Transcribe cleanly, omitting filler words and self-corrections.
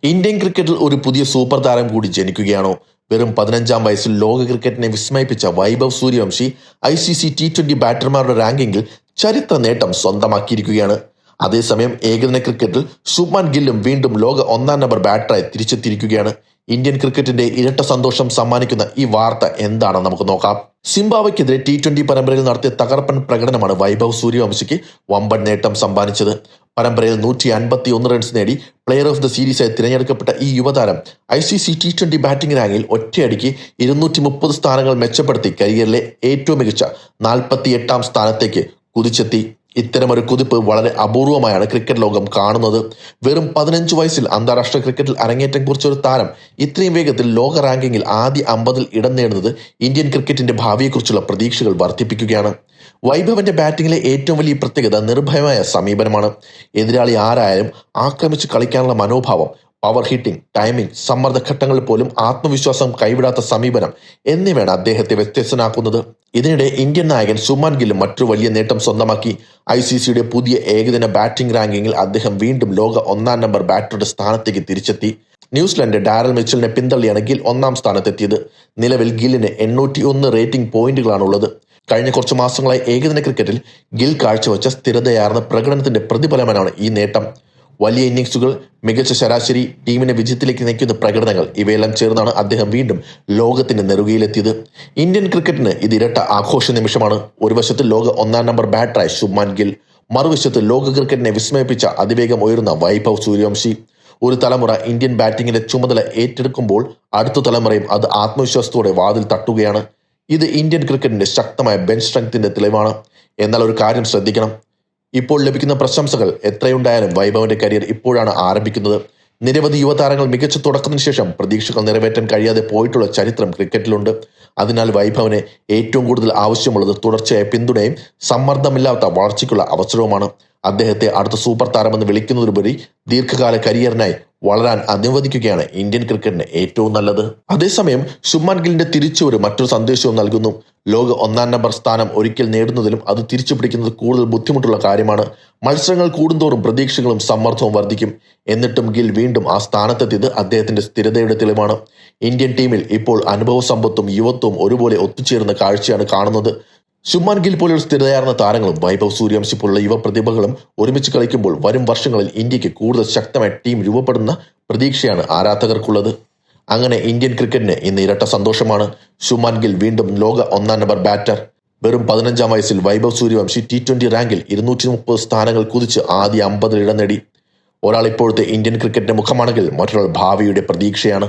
Indian ക്രിക്കറ്റിൽ ഒരു പുതിയ സൂപ്പർ താരം കൂടി ജനിക്കുകയാണോ? വെറും 15-ാം വയസ്സിൽ ലോക ക്രിക്കറ്റിനെ വിസ്മയിപ്പിച്ച വൈഭവ് സൂര്യവംശി ICC T20 ബാറ്റർമാരുടെ റാങ്കിങ്ങിൽ ചരിത്ര നേട്ടം സ്വന്തമാക്കിയിരിക്കുകയാണ്. അതേസമയം ഏകദിന ക്രിക്കറ്റിൽ ശുഭ്മാൻ ഗില്ലും വീണ്ടും ലോക 1-ാം നമ്പർ ബാറ്ററായി തിരിച്ചെത്തിയിരിക്കുകയാണ്. ഇന്ത്യൻ ക്രിക്കറ്റിന്റെ ഇരട്ട സന്തോഷം സമ്മാനിക്കുന്ന ഈ വാർത്ത എന്താണെന്ന് നമുക്ക് നോക്കാം. സിംബാബ്വെക്കെതിരെ T20 പരമ്പരയിൽ നടത്തിയ തകർപ്പൻ പ്രകടനമാണ് വൈഭവ് സൂര്യവംശിക്ക് വമ്പൻ നേട്ടം സമ്മാനിച്ചത്. പരമ്പരയിൽ 151 റൺസ് നേടി പ്ലെയർ ഓഫ് ദ സീരീസായി തിരഞ്ഞെടുക്കപ്പെട്ട ഈ യുവതാരം ICC T20 ബാറ്റിംഗ് റാങ്കിൽ ഒറ്റയടിക്ക് 230 സ്ഥാനങ്ങൾ മെച്ചപ്പെടുത്തി കരിയറിലെ ഏറ്റവും മികച്ച 48-ാം സ്ഥാനത്തേക്ക് കുതിച്ചെത്തി. ഇത്തരമൊരു കുതിപ്പ് വളരെ അപൂർവമായാണ് ക്രിക്കറ്റ് ലോകം കാണുന്നത്. വെറും 15 വയസ്സിൽ അന്താരാഷ്ട്ര ക്രിക്കറ്റിൽ അരങ്ങേറ്റം കുറിച്ച ഒരു താരം ഇത്രയും വേഗത്തിൽ ലോക റാങ്കിങ്ങിൽ ആദ്യ 50-ൽ ഇടം നേടുന്നത് ഇന്ത്യൻ ക്രിക്കറ്റിന്റെ ഭാവിയെക്കുറിച്ചുള്ള പ്രതീക്ഷകൾ വർദ്ധിപ്പിക്കുകയാണ്. വൈഭവന്റെ ബാറ്റിംഗിലെ ഏറ്റവും വലിയ പ്രത്യേകത നിർഭയമായ സമീപനമാണ്. എതിരാളി ആരായാലും ആക്രമിച്ച് കളിക്കാനുള്ള മനോഭാവം, പവർ ഹിറ്റിംഗ്, ടൈമിംഗ്, സമ്മർദ്ദഘട്ടങ്ങളിൽ പോലും ആത്മവിശ്വാസം കൈവിടാത്ത സമീപനം എന്നിവയാണ് അദ്ദേഹത്തെ വ്യത്യസ്തനാക്കുന്നത്. ഇതിനിടെ ഇന്ത്യൻ നായകൻ ശുഭ്മാൻ ഗില്ലും മറ്റൊരു വലിയ നേട്ടം സ്വന്തമാക്കി. ICCയുടെ പുതിയ ഏകദിന ബാറ്റിംഗ് റാങ്കിങ്ങിൽ അദ്ദേഹം വീണ്ടും ലോക 1-ാം നമ്പർ ബാറ്ററുടെ സ്ഥാനത്തേക്ക് തിരിച്ചെത്തി. ന്യൂസിലൻഡ് ഡാരൽ മിച്ചലിനെ പിന്തള്ളിയാണ് ഗിൽ 1-ാം സ്ഥാനത്തെത്തിയത്. നിലവിൽ ഗില്ലിന് 801 റേറ്റിംഗ് പോയിന്റുകളാണുള്ളത്. കഴിഞ്ഞ കുറച്ചു മാസങ്ങളായി ഏകദിന ക്രിക്കറ്റിൽ ഗിൽ കാഴ്ചവെച്ച സ്ഥിരതയാർന്ന പ്രകടനത്തിന്റെ പ്രതിഫലനമാണ് ഈ നേട്ടം. വലിയ ഇന്നിംഗ്സുകൾ, മികച്ച ശരാശരി, ടീമിനെ വിജയത്തിലേക്ക് നയിക്കുന്ന പ്രകടനങ്ങൾ, ഇവയെല്ലാം ചേർന്നാണ് അദ്ദേഹം വീണ്ടും ലോകത്തിന്റെ നെറുകയിലെത്തിയത്. ഇന്ത്യൻ ക്രിക്കറ്റിന് ഇത് ഇരട്ട ആഘോഷ നിമിഷമാണ്. ഒരു വശത്ത് ലോക 1-ാം നമ്പർ ബാറ്ററായ ശുഭ്മാൻ ഗിൽ, മറുവശത്ത് ലോക ക്രിക്കറ്റിനെ വിസ്മയിപ്പിച്ച അതിവേഗം ഉയരുന്ന വൈഭവ് സൂര്യവംശി. ഒരു തലമുറ ഇന്ത്യൻ ബാറ്റിംഗിന്റെ ചുമതല ഏറ്റെടുക്കുമ്പോൾ അടുത്ത തലമുറയും അത് ആത്മവിശ്വാസത്തോടെ വാതിൽ തട്ടുകയാണ്. ഇത് ഇന്ത്യൻ ക്രിക്കറ്റിന്റെ ശക്തമായ ബെഞ്ച് സ്ട്രെങ്ത്തിന്റെ തെളിവാണ്. എന്നാൽ ഒരു കാര്യം ശ്രദ്ധിക്കണം, ഇപ്പോൾ ലഭിക്കുന്ന പ്രശംസകൾ എത്രയുണ്ടായാലും വൈഭവന്റെ കരിയർ ഇപ്പോഴാണ് ആരംഭിക്കുന്നത്. നിരവധി യുവതാരങ്ങൾ മികച്ച തുടക്കത്തിന് ശേഷം പ്രതീക്ഷകൾ നിറവേറ്റാൻ കഴിയാതെ പോയിട്ടുള്ള ചരിത്രം ക്രിക്കറ്റിലുണ്ട്. അതിനാൽ വൈഭവന് ഏറ്റവും കൂടുതൽ ആവശ്യമുള്ളത് തുടർച്ചയായ പിന്തുണയും സമ്മർദ്ദമില്ലാത്ത വളർച്ചയ്ക്കുള്ള അവസരവുമാണ്. അദ്ദേഹത്തെ അടുത്ത സൂപ്പർ താരമെന്ന് വിളിക്കുന്നതിലുപരി ദീർഘകാല കരിയറിനായി വളരാൻ അനുവദിക്കുകയാണ് ഇന്ത്യൻ ക്രിക്കറ്റിന് ഏറ്റവും നല്ലത്. അതേസമയം ശുഭ്മാൻ ഗില്ലിന്റെ തിരിച്ചുവരവ് മറ്റൊരു സന്ദേശവും നൽകുന്നു. ലോക 1-ാം നമ്പർ സ്ഥാനം ഒരിക്കൽ നേടുന്നതിലും അത് തിരിച്ചു പിടിക്കുന്നത് കൂടുതൽ ബുദ്ധിമുട്ടുള്ള കാര്യമാണ്. മത്സരങ്ങൾ കൂടുന്തോറും പ്രതീക്ഷകളും സമ്മർദ്ദവും വർദ്ധിക്കും. എന്നിട്ടും ഗിൽ വീണ്ടും ആ സ്ഥാനത്തെത്തിയത് അദ്ദേഹത്തിന്റെ സ്ഥിരതയുടെ തെളിവാണ്. ഇന്ത്യൻ ടീമിൽ ഇപ്പോൾ അനുഭവ സമ്പത്തും യുവത്വവും ഒരുപോലെ ഒത്തുചേർന്ന കാഴ്ചയാണ് കാണുന്നത്. ശുഭ്മാൻ ഗിൽ പോലുള്ള സ്ഥിരതയാർന്ന താരങ്ങളും വൈഭവ് സൂര്യവംശി പോലുള്ള യുവ പ്രതിഭകളും ഒരുമിച്ച് കളിക്കുമ്പോൾ വരും വർഷങ്ങളിൽ ഇന്ത്യക്ക് കൂടുതൽ ശക്തമായ ടീം രൂപപ്പെടുന്ന പ്രതീക്ഷയാണ് ആരാധകർക്കുള്ളത്. അങ്ങനെ ഇന്ത്യൻ ക്രിക്കറ്റിന് ഇന്ന് ഇരട്ട സന്തോഷമാണ്. ശുഭ്മാൻ ഗിൽ വീണ്ടും ലോക 1-ാം നമ്പർ ബാറ്റർ. വെറും 15-ാം വയസ്സിൽ വൈഭവ് സൂര്യവംശി T20 റാങ്കിൽ 230 സ്ഥാനങ്ങൾ കുതിച്ച് ആദ്യ 50-ൽ ഇടം നേടി. ഒരാൾ ഇപ്പോഴത്തെ ഇന്ത്യൻ ക്രിക്കറ്റിന്റെ മുഖമാണെങ്കിൽ മറ്റൊരാൾ ഭാവിയുടെ പ്രതീക്ഷയാണ്.